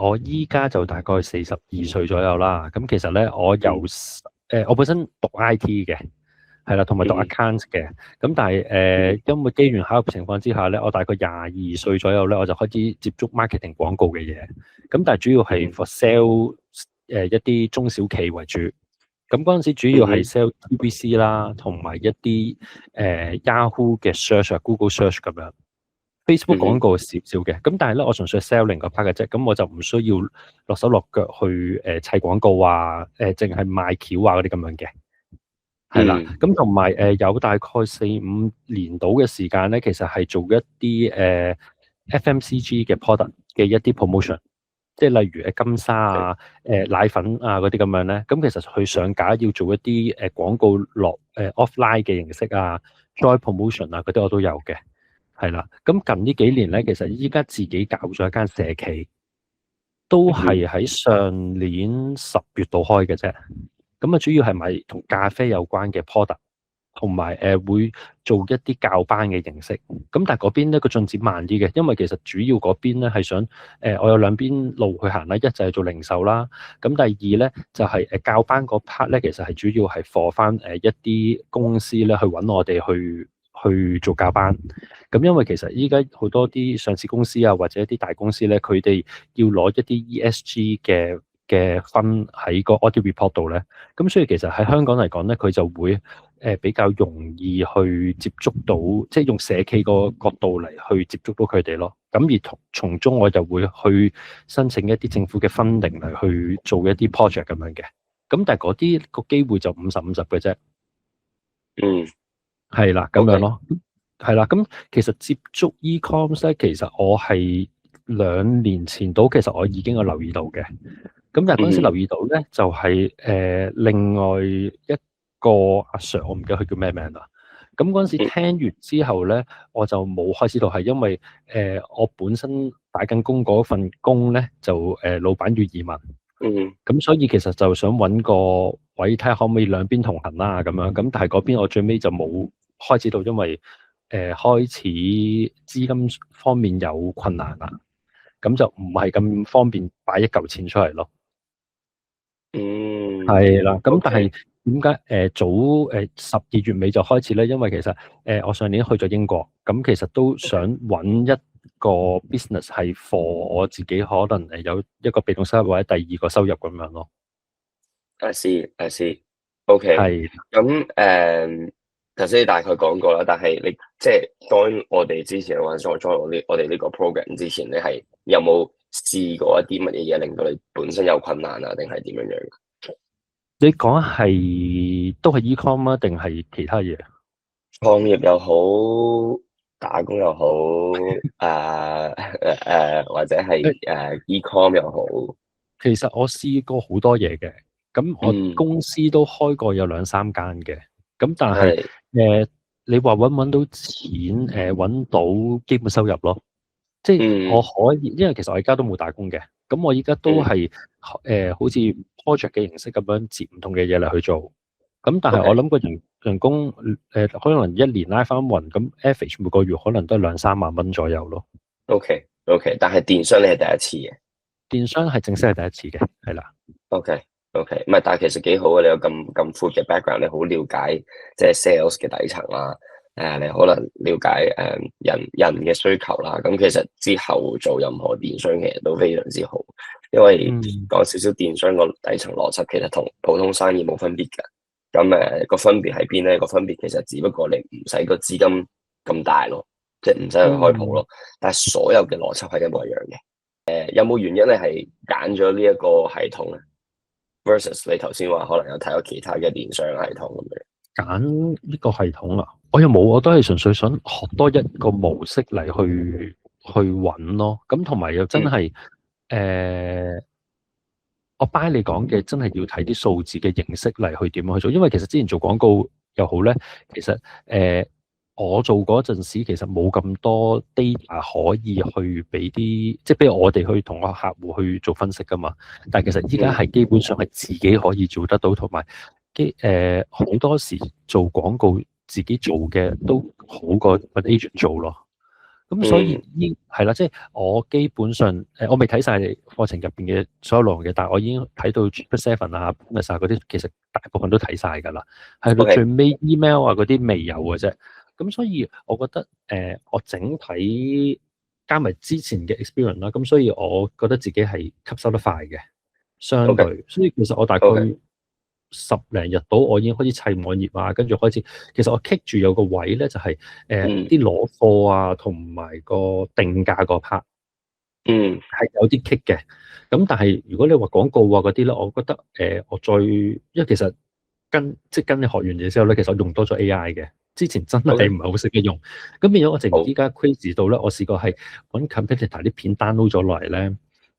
我依家就大概42歲左右啦。咁其實咧，我本身讀 IT 嘅，係啦，同埋讀 account 嘅。咁但係因為機緣巧合情況之下咧，我大概22歲左右咧，我就開始接觸 marketing 廣告嘅嘢。咁但係主要係 for sell 一啲中小企為主。咁嗰陣時主要係 sell TVC 啦，同埋一啲Yahoo 嘅 search、Google search 咁樣。Facebook 廣告少少嘅，咁但係咧，我純粹係 selling 嗰 part 嘅啫，咁我就唔需要落手落腳去砌廣告啊，淨係賣橋啊嗰啲咁樣嘅，係啦，咁同埋有大概4-5年度嘅時間咧，其實係做一啲FMCG 嘅 product 嘅一啲 promotion， 即係例如金沙啊、奶粉啊嗰啲咁樣咧，咁其實佢上架要做一啲廣告落offline 嘅形式啊 ，joy promotion 啊嗰啲我都有嘅。係啦，咁近呢幾年咧，其實依家自己搞咗一間社企，都係喺上年10月度開嘅啫。咁啊，主要係賣同咖啡有關嘅 product， 同埋會做一啲教班嘅形式。咁但係嗰邊咧個進展慢啲嘅，因為其實主要嗰邊咧係想我有兩邊路去行啦，一就係做零售啦，咁第二咧就係教班嗰 part 咧，其實係主要係貨翻一啲公司咧去揾我哋去做教班。咁因為其實依家好多啲上市公司啊，或者一啲大公司咧，佢哋要攞一啲 ESG 嘅分喺個 audit report 度咧，咁所以其實喺香港嚟講咧，佢就會比較容易去接觸到，即係用社企個角度嚟去接觸到佢哋咯。咁而從中我就會去申請一啲政府嘅 funding 嚟去做一啲 project 咁樣嘅。咁但係嗰啲個機會就50-50嘅啫。係啦，咁樣咯。係啦，咁其實接觸 e-coms 咧，其實我係2年前到，其實我已經有留意到嘅。咁但係嗰陣時留意到咧，就係另外一個阿 Sir， 我唔記得佢叫咩名啦。咁嗰陣時聽完之後咧，我就冇開始到，係因為我本身打緊工嗰份工咧，就老闆要移民。咁所以其實就想揾個位睇下可唔可以兩邊同行啦咁樣。咁但係嗰邊我最尾就冇開始到，因為開始資金方面有困難啦，咁就唔係咁方便擺一嚿錢出嚟咯。係啦，咁但係點解早12月尾就開始咧？因為其實我上年去咗英國，咁其實都想揾一個 business 係 for 我自己，可能有一個被動收入或者第二個收入咁樣咯。I see. OK。係。咁頭先你大概講過啦，但係你即係 join 我哋之前，或者 join 我哋呢個 program 之前，你係有冇試過一啲乜嘢嘢令到你本身有困難啊？定係點樣樣？你講係都係 e-com 啊，定係其他嘢？創業又好，打工又好，或者係e-com 又好。其實我試過好多嘢嘅，咁我公司都開過有2-3間嘅，咁但係你話揾到錢，揾到基本收入咯，即係我可以，因為其實我而家都冇打工嘅，咁我而家都係好似 project 嘅形式咁樣接唔同嘅嘢嚟去做，咁但係我諗個人工可能一年拉翻勻，咁 average 每個月可能都係2-3萬蚊左右咯。OK，但係電商你係第一次嘅。電商係正式係第一次嘅，係啦。OK，唔係，但係其實幾好啊！你有咁闊嘅 background，你好了解即係 sales 嘅底層啦。你可能了解人嘅需求啦。咁其實之後做任何電商其實都非常之好，因為講少少電商個底層邏輯，其實同普通生意冇分別嘅。咁個分別喺邊咧？個分別其實只不過你唔使個資金咁大咯，即係唔使去開鋪咯。但係所有嘅邏輯係一模一樣嘅。有冇原因你係揀咗呢一個系統咧 ？versus 你頭先話可能有睇過其他嘅電商系統咁樣。揀呢個系統啊，我又冇，我都係純粹想學多一個模式嚟去揾咯。咁同埋又真係我 buy 你講嘅，真係要睇啲數字嘅形式嚟去點樣去做。因為其實之前做廣告又好咧，其實我做嗰陣時其實冇咁多 data 可以去俾啲，即係俾我哋去同個客戶去做分析噶嘛。但係其實依家係基本上係自己可以做得到，同埋好多時做廣告自己做嘅都好過揾 agent 做咯。咁所以係啦，即係我基本上我未睇晒課程入邊嘅所有內容嘅，但係我已經睇到 Seven 啊、Bonus 啊嗰啲，其實大部分都睇晒㗎啦。係到 OK 最尾 email 啊嗰啲未有嘅啫。咁所以我覺得我整體加埋之前嘅 experience 啦，咁所以我覺得自己係吸收得快嘅，相對。OK 所以其實我大概 OK 十零日到，我已經開始砌網頁啊，跟住開始，其實我 kick 住有個位咧，就係啲攞貨啊，同埋個定價個 part，係有啲 kick 嘅。咁但係如果你話廣告啊嗰啲咧，我覺得我再，因為其實跟你學完嘢之後咧，其實我用多咗 AI 嘅，之前真係唔係好識得用。咁變咗我淨依家 crazy 到咧，我試過係揾 competitor 啲片 download 咗落嚟咧。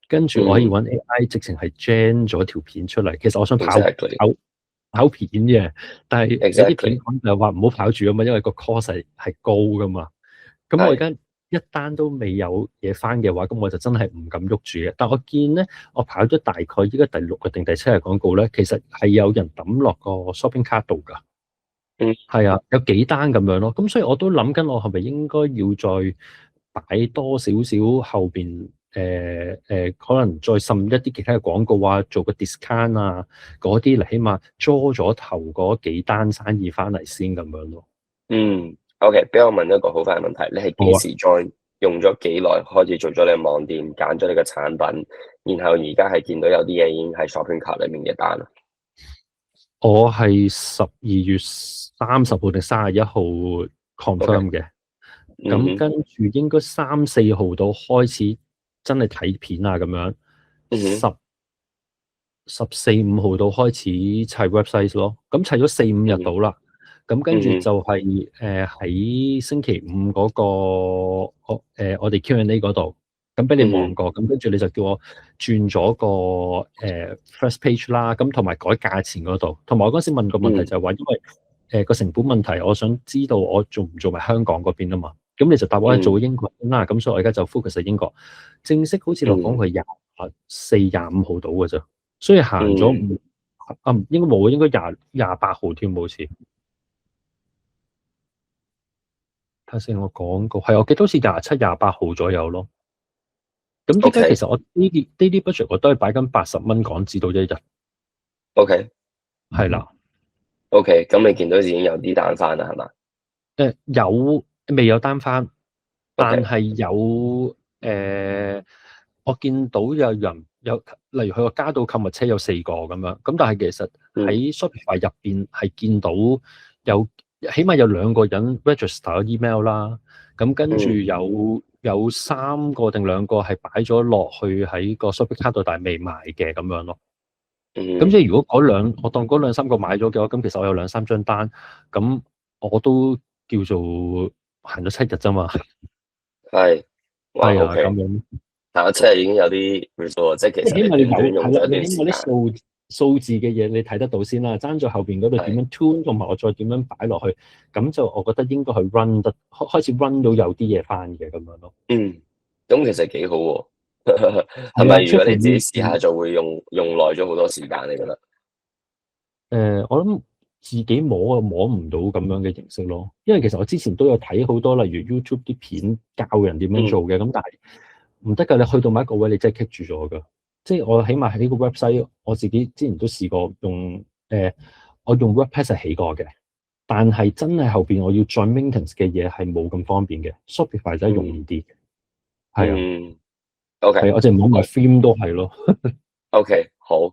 跟住我可以揾 AI 直情係 gen 咗條片出嚟。其實我想跑片嘅，但係有啲片講就話唔好跑住啊嘛，因為個 cost 係高噶嘛。咁我而家一單都未有嘢翻嘅話，咁我就真係唔敢喐住嘅。但我見咧，我跑咗大概依家第6個定第7日廣告咧，其實係有人抌落個 shopping cart 度㗎。係啊，有幾單咁樣咯。咁所以我都諗緊，我係咪應該要再擺多少少後邊？可能再滲一啲其他嘅廣告啊，做個 discount 啊，嗰啲嚟起碼捉咗頭嗰幾單生意翻嚟先咁樣咯。OK， 俾我問一個好快嘅問題，你係幾時 join？用咗幾耐開始做咗你嘅網店，揀咗你嘅產品，然後而家係見到有啲嘢已經喺 shopping cart 裏面嘅單啦。我係12月30號定31號 confirm 嘅，咁跟住應該3、4號到開始真係睇片啊咁樣，14、15號到開始砌 website 咯，咁砌咗4、5日到啦，咁跟住就係喺星期5嗰個我哋 Q&A 嗰度，咁俾你望過，咁跟住你就叫我轉咗個first page 啦，咁同埋改價錢嗰度，同埋我嗰時問個問題就係話，因為個成本問題，我想知道我做唔做埋香港嗰邊啊嘛。咁你就答我係做英國啦，咁所以我而家就 focus 喺英國。正式好似落講佢24、25號到嘅啫，所以行咗應該冇，應該28號添好似。睇下先，我講過係，我記得好似27、28號左右咯。咁依家其實我呢啲 budget 我都係擺緊80蚊港紙到1日。OK，係啦。OK，咁你見到已經有啲單翻啦，係嘛？未有單翻，但係有我見到有人例如佢個加到購物車有4個咁樣，咁但係其實喺 Shopify 入邊係見到起碼有2個人 register email 啦，咁跟住有3個定2個係擺咗落去喺個 Shopify cart 度，但係未賣嘅咁樣咯。咁即係如果我當嗰2、3個買咗嘅話，咁其實我有2、3張單，咁我都叫做行咗7日啫嘛。係啊，咁樣。行咗7日已經有啲 result， 即係其實起碼你用咗一段時間。起碼啲數字嘅嘢你睇得到先啦，爭在後邊嗰度點樣 tune，同埋我再點樣擺落去，咁就我覺得應該去 run 得開始 run 到有啲嘢翻嘅咁樣咯。咁其實幾好喎。係咪如果你自己試下就會用耐咗好多時間？你覺得？我諗自己摸唔到咁樣嘅形式咯，因為其實我之前都有睇好多，例如 YouTube 啲片教人點樣做嘅，咁但係唔得㗎，你去到某一個位，你真係 keep 住咗㗎。即係我起碼喺呢個 website，我自己之前都試過用我用 WordPress 係起過嘅，但係真係後邊我要再 maintenance 嘅嘢係冇咁方便嘅。Shopify 真係容易啲嘅，係啊。OK，係我淨係冇買 theme 都係咯。OK，好。